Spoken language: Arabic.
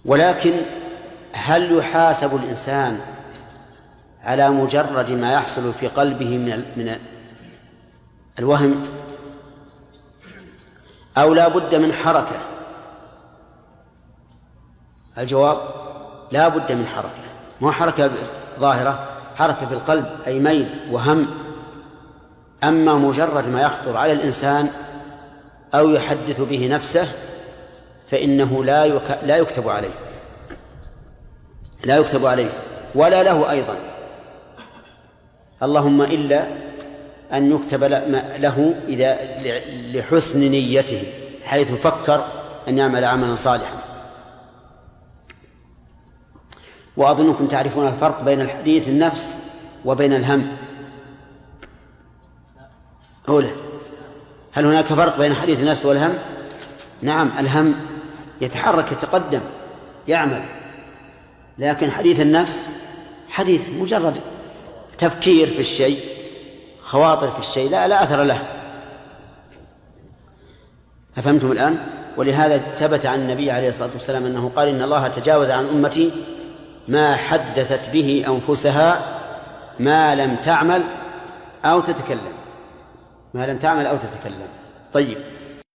ولكن هل يحاسب الإنسان على مجرد ما يحصل في قلبه من الوهم، أو لا بد من حركة؟ الجواب لا بد من حركة، مو حركة ظاهرة، حركة في القلب أي ميل وهم. أما مجرد ما يخطر على الإنسان أو يحدث به نفسه فإنه لا يكتب عليه، لا يكتب عليه ولا له أيضا، اللهم إلا أن يكتب له إذا لحسن نيته حيث فكر أن يعمل عملا صالحا. وأظنكم تعرفون الفرق بين الحديث النفس وبين الهم. أولا، هل هناك فرق بين حديث النفس والهم؟ نعم، الهم يتحرك يتقدم يعمل، لكن حديث النفس حديث مجرد تفكير في الشيء، خواطر في الشيء، لا أثر له. أفهمتم الآن؟ ولهذا ثبت عن النبي عليه الصلاة والسلام أنه قال إن الله تجاوز عن أمتي ما حدثت به أنفسها ما لم تعمل أو تتكلم، ما لم تعمل أو تتكلم. طيب،